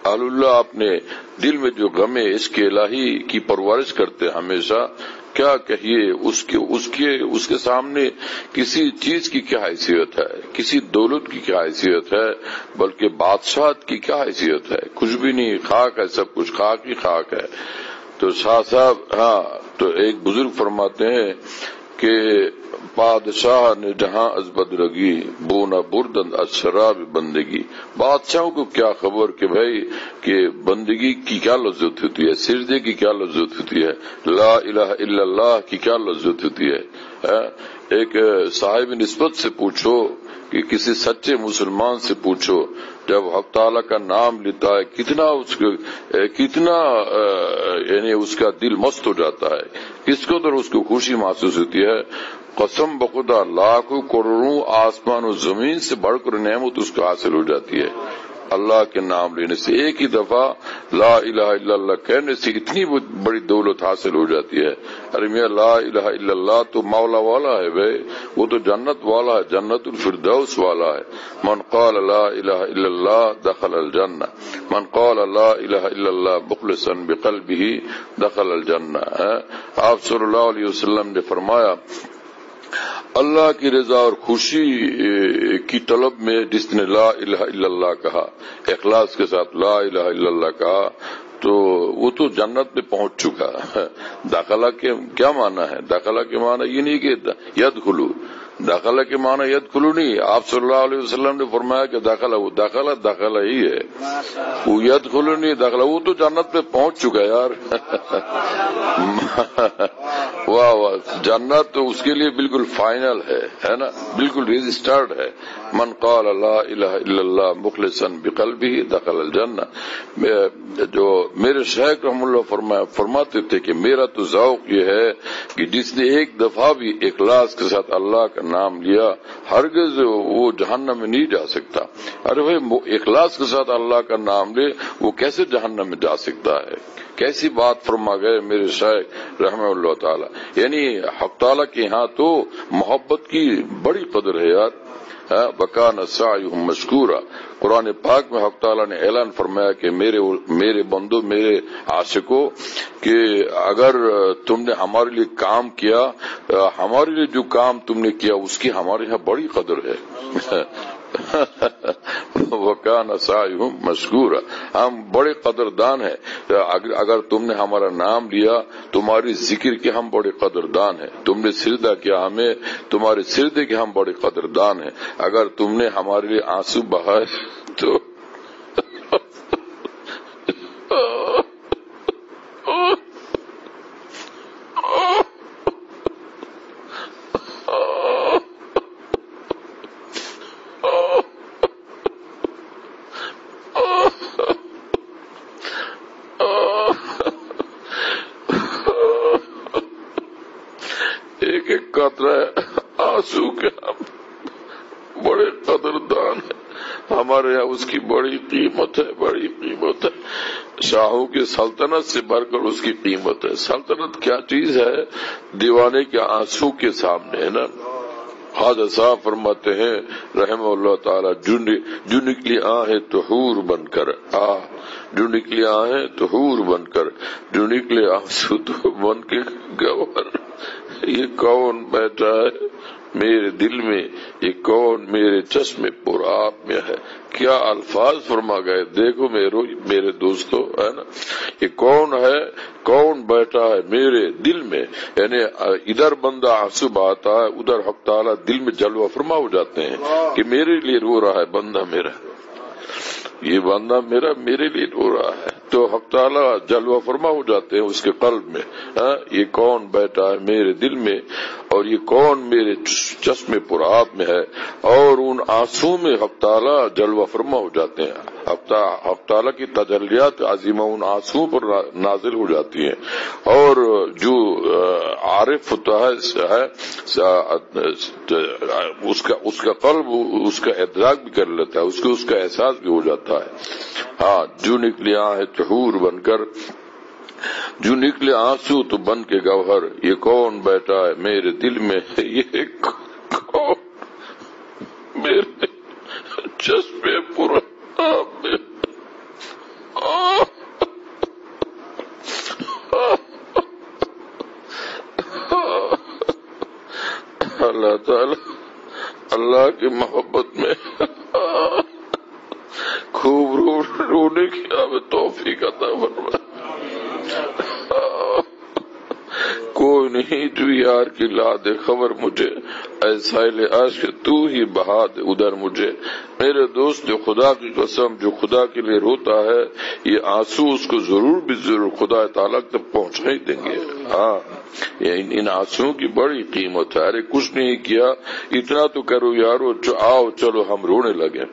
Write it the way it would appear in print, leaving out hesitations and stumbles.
اللہ اپنے دل میں جو غم عشق الہی کی پرورش کرتے ہیں ہمیشہ، کیا کہیے اس کے سامنے کسی چیز کی کیا حیثیت ہے، کسی دولت کی کیا حیثیت ہے، بلکہ بادشاہت کی کیا حیثیت ہے، کچھ بھی نہیں، خاک ہے، سب کچھ خاک ہی خاک ہے۔ تو شاہ صاحب تو ایک بزرگ فرماتے ہیں کہ بادشاہ نے جہاں از بدرگی بونا بردند از شراب بندگی، بادشاہوں کو کیا خبر کہ بھائی کہ بندگی کی کیا لذت ہوتی ہے، سجدے کی کیا لذت ہوتی ہے، لا الہ الا اللہ کی کیا لذت ہوتی ہے۔ ایک صاحب نسبت سے پوچھو کہ کسی سچے مسلمان سے پوچھو، جب حق تعالیٰ کا نام لیتا ہے کتنا یعنی اس کا دل مست ہو جاتا ہے، کس کو تو اس کو خوشی محسوس ہوتی ہے۔ قسم بخدا لاکھوں کروڑوں آسمان و زمین سے بڑھ کر نعمت اس کو حاصل ہو جاتی ہے اللہ کے نام لینے سے۔ ایک ہی دفعہ لا الہ الا اللہ کہنے سے اتنی بڑی دولت حاصل ہو جاتی ہے۔ ارے میاں لا الہ الا اللہ تو مولا والا ہے بھائی، وہ تو جنت والا ہے، جنت الفردوس والا ہے۔ من قال لا الہ الا اللہ دخل الجنہ، من قال لا الہ الا اللہ مخلصا بقلبہ دخل الجنہ۔ آپ صلی اللہ علیہ وسلم نے فرمایا اللہ کی رضا اور خوشی کی طلب میں جس نے لا الہ الا اللہ کہا، اخلاص کے ساتھ لا الہ الا اللہ کہا، تو وہ تو جنت میں پہنچ چکا۔ داخلہ کے کیا معنی ہے؟ داخلہ کے معنی یہ نہیں کہ یدخلو، داخلہ کے معنی یدخلو نہیں، آپ صلی اللہ علیہ وسلم نے فرمایا کہ داخلہ، وہ داخلہ ہی ہے، وہ یدخلو نہیں، داخلہ، وہ تو جنت میں پہنچ چکا یار۔ واہ واہ، جنت تو اس کے لیے بالکل فائنل ہے نا، بالکل رجسٹرڈ ہے۔ من قال لا الہ الا اللہ مخلصا بقلبہ دخل الجنہ۔ جو میرے شیخ رحم اللہ فرماتے تھے کہ میرا تو ذوق یہ ہے کہ جس نے ایک دفعہ بھی اخلاص کے ساتھ اللہ کا نام لیا ہرگز وہ جہنم میں نہیں جا سکتا۔ ارے بھائی اخلاص کے ساتھ اللہ کا نام لے وہ کیسے جہنم میں جا سکتا ہے؟ کیسی بات فرما گئے میرے شیخ رحمہ اللہ تعالی۔ یعنی حق تعالیٰ کے ہاں تو محبت کی بڑی قدر ہے یار۔ وَكَانَ سَعْيُهُمْ مَشْكُورًا، قرآن پاک میں حق تعالیٰ نے اعلان فرمایا کہ میرے بندو، میرے عاشقوں، کہ اگر تم نے ہمارے لیے کام کیا، ہمارے لیے جو کام تم نے کیا اس کی ہمارے یہاں بڑی قدر ہے۔ وَكَانَ سَعْيُهُمْ مَشْكُورًا، ہم بڑے قدردان ہیں۔ اگر تم نے ہمارا نام لیا، تمہاری ذکر کے ہم بڑے قدردان ہیں۔ تم نے سجدہ کیا ہمیں، تمہارے سجدے کے ہم بڑے قدردان ہیں۔ اگر تم نے ہمارے لیے آنسو بہائے تو آنسو کے ہم بڑے قدردان ہیں، ہمارے یہاں اس کی بڑی قیمت ہے، بڑی قیمت ہے۔ شاہوں کی سلطنت سے بڑھ کر اس کی قیمت ہے۔ سلطنت کیا چیز ہے دیوانے کے آنسو کے سامنے، ہے نا۔ خواجہ صاحب فرماتے ہیں رحمہ اللہ تعالی، جو نکلی آہیں تو حور بن کر، جو نکلی آہیں تو حور بن کر، جو نکلے آنسو تو بن کے گوہر۔ یہ کون بیٹھا ہے میرے دل میں، یہ کون میرے چشمے پر آپ میں ہے۔ کیا الفاظ فرما گئے، دیکھو میرے دوستو، ہے نا۔ یہ کون ہے، کون بیٹھا ہے میرے دل میں، یعنی ادھر بندہ آنسو بہاتا ہے، ادھر حق تعالیٰ دل میں جلوہ فرما ہو جاتے ہیں کہ میرے لیے رو رہا ہے بندہ میرا، یہ بندہ میرا میرے لیے رو رہا ہے، تو حق تعالیٰ جلوہ فرما ہو جاتے ہیں اس کے قلب میں۔ یہ کون بیٹھا ہے میرے دل میں، اور یہ کون میرے چشمے پر آپ میں ہے، اور ان آنسو میں حق تعالیٰ جلوہ فرما ہو جاتے ہیں۔ حق تعالیٰ کی تجلیات عظیمہ ان آنسو پر نازل ہو جاتی ہیں، اور جو عارف ہوتا ہے اس کا قلب اس کا ادراک بھی کر لیتا ہے، اس کا احساس بھی ہو جاتا ہے۔ ہاں، جو نکلے آہیں تو حور بن کر، جو نکلے آنسو تو بن کے گوہر، یہ کون بیٹھا ہے میرے دل میں، یہ کون میرے چشمے پر اللہ تعالی اللہ کی محبت میں خوب رونے کی ہمیں توفیق عطا فرمائے. کوئی نہیں تو یار کی لا دے خبر مجھے، اے سائل عشق تو ہی بہا دے ادھر مجھے. میرے دوست جو خدا کی قسم جو خدا کے لیے روتا ہے یہ آنسو اس کو ضرور بھی ضرور خدا تعالیٰ تک پہنچا ہی دیں گے. ہاں ان آنسوؤں کی بڑی قیمت ہے. ارے کچھ نہیں کیا اتنا تو کرو یارو، آؤ چلو ہم رونے لگے.